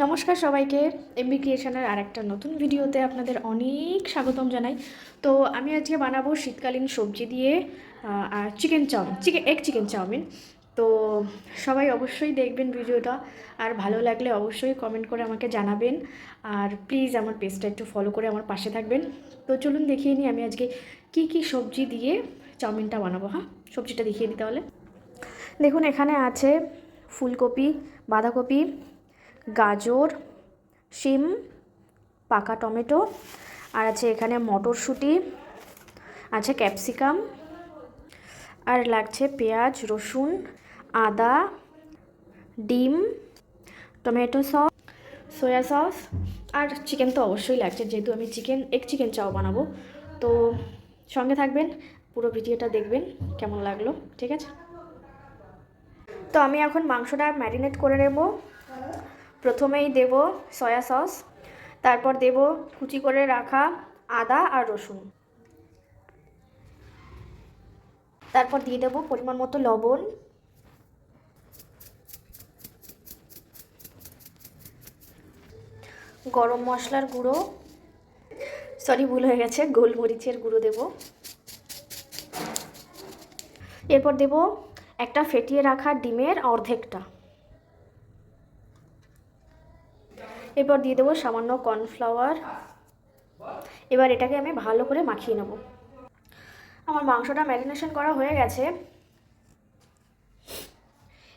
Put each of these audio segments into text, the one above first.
নমস্কার সবাইকে। এমবি ক্রিয়েশনের আরেকটা নতুন ভিডিওতে আপনাদের অনেক স্বাগতম জানাই। তো আমি আজকে বানাবো শীতকালীন সবজি দিয়ে আর চিকেন চাউমিন। তো সবাই অবশ্যই দেখবেন ভিডিওটা, আর ভালো লাগলে অবশ্যই কমেন্ট করে আমাকে জানাবেন। আর প্লিজ আমার পেজটা একটু ফলো করে আমার পাশে থাকবেন। তো চলুন দেখিয়ে নিই আমি আজকে কি সবজি দিয়ে চাউমিনটা বানাবো। হ্যাঁ, সবজিটা দেখিয়ে দিই তাহলে। দেখুন, এখানে আছে ফুলকপি, বাঁধাকপি, গাজর, শিম, পাকা টমেটো, আর আছে এখানে মটরশুঁটি, আছে ক্যাপসিকাম, আর লাগছে পেঁয়াজ, রসুন, আদা, ডিম, টমেটো সস, সয়া সস, আর চিকেন তো অবশ্যই লাগছে, যেহেতু আমি চিকেন চাও বানাবো। তো সঙ্গে থাকবেন, পুরো ভিডিওটা দেখবেন কেমন লাগলো। ঠিক আছে, তো আমি এখন মাংসটা ম্যারিনেট করে নেব। প্রথমেই দেব সয়া সস, তারপর দেব কুচি করে রাখা আদা আর রসুন, তারপর দিয়ে দেব পরিমাণ মতো লবণ, গরম মশলার গুঁড়ো, ভুল হয়ে গেছে, গোলমরিচের গুঁড়ো দেব। এরপর দেব একটা ফেটিয়ে রাখা ডিমের অর্ধেকটা। এরপর দিয়ে দেবো সামান্য কর্নফ্লাওয়ার। এবার এটাকে আমি ভালো করে মাখিয়ে নেব। আমার মাংসটা ম্যারিনেশন করা হয়ে গেছে।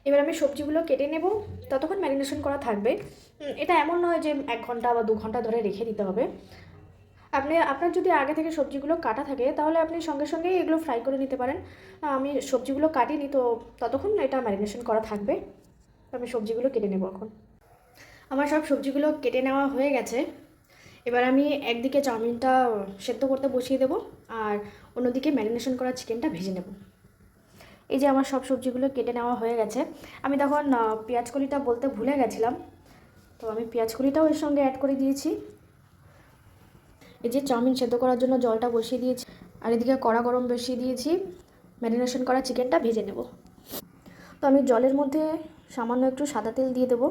এবার আমি সবজিগুলো কেটে নেব, ততক্ষণ ম্যারিনেশন করা থাকবে। এটা এমন নয় যে 1 ঘন্টা বা 2 ঘন্টা ধরে রেখে দিতে হবে। আপনার যদি আগে থেকে সবজিগুলো কাটা থাকে তাহলে আপনি সঙ্গে সঙ্গেই এগুলো ফ্রাই করে নিতে পারেন। আমি সবজিগুলো কাটিনি, তো ততক্ষণ এটা ম্যারিনেশন করা থাকবে। আমি সবজিগুলো কেটে নেব এখন। আমার সব সবজিগুলো কেটে নেওয়া হয়ে গেছে। এবার আমি একদিকে চাউমিনটা সেদ্ধ করতে বসিয়ে দেব, আর অন্যদিকে ম্যারিনেশন করা চিকেনটা ভেজে নেব। এই যে আমার সব সবজিগুলো কেটে নেওয়া হয়ে গেছে। আমি তখন পেঁয়াজকলিটা বলতে ভুলে গেছিলাম, তো আমি পেঁয়াজকলিটাও এর সঙ্গে অ্যাড করে দিয়েছি। এই যে চাউমিন সেদ্ধ করার জন্য জলটা বসিয়ে দিয়েছি, আর এদিকে কড়া গরম বসিয়ে দিয়েছি ম্যারিনেশন করা চিকেনটা ভেজে নেব। তো আমি জলের মধ্যে সামান্য একটু সাদা তেল দিয়ে দেবো,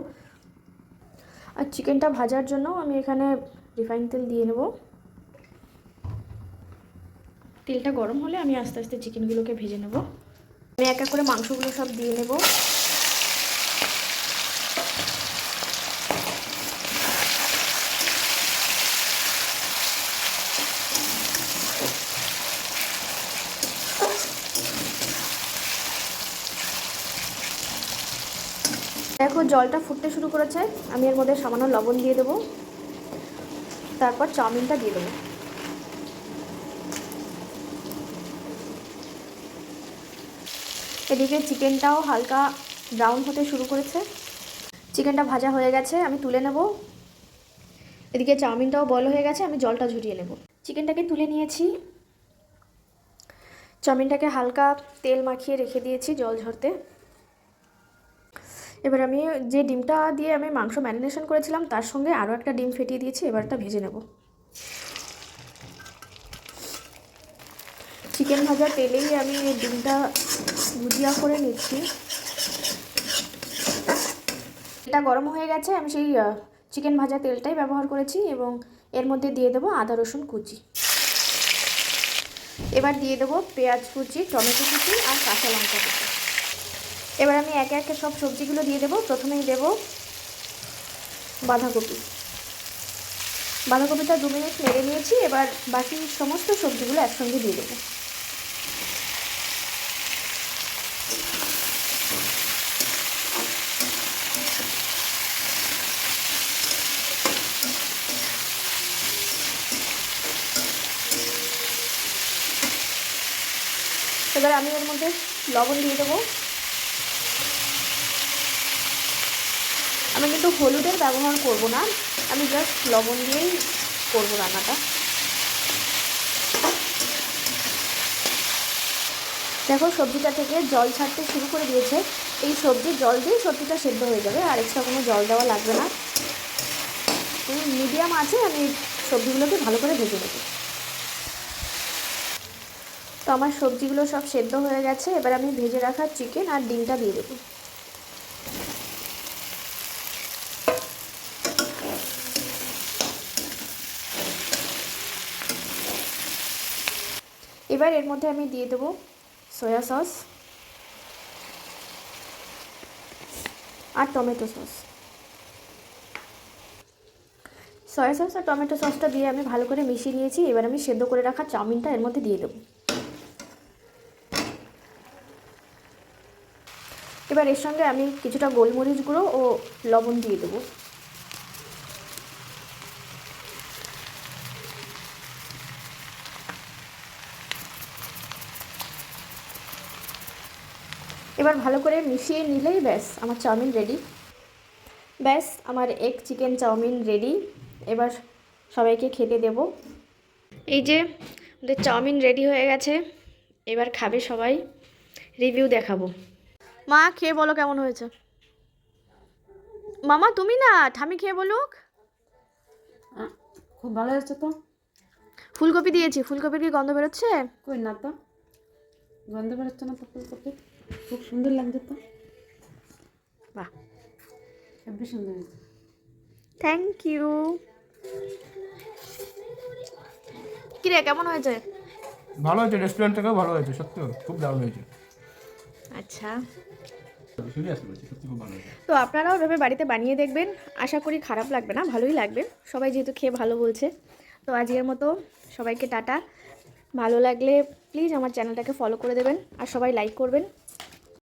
আর চিকেনটা ভাজার জন্য আমি এখানে রিফাইন তেল দিয়ে নেব। তেলটা গরম হলে আমি আস্তে আস্তে চিকেনগুলোকে ভেজে নেব। আমি এক এক করে মাংসগুলো সব দিয়ে নেব। দেখো, জলটা ফুটতে শুরু করেছে। আমি এর মধ্যে সামান্য লবণ দিয়ে দেবো, তারপর চাউমিনটা দিয়ে দেবো। এদিকে চিকেনটাও হালকা ব্রাউন হতে শুরু করেছে। চিকেনটা ভাজা হয়ে গেছে, আমি তুলে নেব। এদিকে চাউমিনটাও বয়েল হয়ে গেছে, আমি জলটা ঝরিয়ে নেব। চিকেনটাকে তুলে নিয়েছি, চাউমিনটাকে হালকা তেল মাখিয়ে রেখে দিয়েছি জল ঝরতে। এবার আমি যে ডিমটা দিয়ে আমি মাংস ম্যারিনেশন করেছিলাম তার সঙ্গে আরও একটা ডিম ফেটিয়ে দিয়েছি। এবারটা ভেজে নেব। চিকেন ভাজা তেলেই আমি ডিমটা ভুজিয়া করে নিচ্ছি। এটা গরম হয়ে গেছে, আমি সেই চিকেন ভাজা তেলটাই ব্যবহার করেছি, এবং এর মধ্যে দিয়ে দেবো আদা রসুন কুচি। এবার দিয়ে দেবো পেঁয়াজ কুচি, টমেটো কুচি, আর কাঁচা লঙ্কা কুচি। এবার আমি একে একে সব সবজিগুলো দিয়ে দেবো। প্রথমেই দেব বাঁধাকপিটা 2 মিনিট নেড়ে নিয়েছি। এবার বাকি সমস্ত সবজিগুলো একসঙ্গে দিয়ে দেবো। এবার আমি এর মধ্যে লবণ দিয়ে দেবো। আমি কিন্তু হলুদের ব্যবহার করব না, আমি জাস্ট লবণ দিয়েই করব রান্নাটা। দেখো, সবজিটা থেকে জল ছাড়তে শুরু করে দিয়েছে। এই সবজির জল দিয়ে সবজিটা সেদ্ধ হয়ে যাবে, আর এক্সট্রা কোনো জল দেওয়া লাগবে না। মিডিয়াম আছে, আমি সবজিগুলোকে ভালো করে ভেজে নেব। তো আমার সবজিগুলো সব সেদ্ধ হয়ে গেছে। এবার আমি ভেজে রাখা চিকেন আর ডিমটা দিয়ে দেবো। এবার এর মধ্যে আমি দিয়ে দেবো সয়া সস আর টমেটো সস। সয়া সস আর টমেটো সসটা দিয়ে আমি ভালো করে মিশিয়ে নিয়েছি। এবার আমি সেদ্ধ করে রাখা চাউমিনটা এর মধ্যে দিয়ে দেবো। এবার এর সঙ্গে আমি কিছুটা গোলমরিচ গুঁড়ো ও লবণ দিয়ে দেবো। এবার ভালো করে মিশিয়ে নিলেই ব্যাস আমার চাউমিন রেডি। ব্যাস আমার এগ চিকেন চাউমিন রেডি। এবার সবাইকে খেতে দেব। এই যে আমাদের চাউমিন রেডি হয়ে গেছে, এবার খাবে সবাই, রিভিউ দেখাবো। মা খেয়ে বলো কেমন হয়েছে। মামা তুমি না, ঠামি খেয়ে বলুক। খুব ভালো হয়েছে তো। ফুলকপি দিয়েছি, ফুলকপির কি গন্ধ বেরোচ্ছে? কই না তো, গন্ধ বেরোচ্ছে না তো ফুলকপি, খুব সুন্দর লাগছে তো। বাহ, হেব্বি সুন্দর হয়েছে। Thank you. কিরে কেমন হয়েছে? ভালো হয়েছে, রেস্টুরেন্ট থেকেও ভালো হয়েছে, সত্যি খুব দারুণ হয়েছে। আচ্ছা, সিরিয়াসলি বলছি, সত্যি খুব ভালো হয়েছে। তো আপনারাও এভাবে বাড়িতে বানিয়ে দেখবেন, আশা করি খারাপ লাগবে না, ভালোই লাগবে। সবাই যেহেতু খেয়ে ভালো বলছে। তো আজকের মতো সবাইকে টাটা। ভালো লাগলে প্লিজ আমার চ্যানেলটাকে ফলো করে দেবেন আর সবাই লাইক করবেন।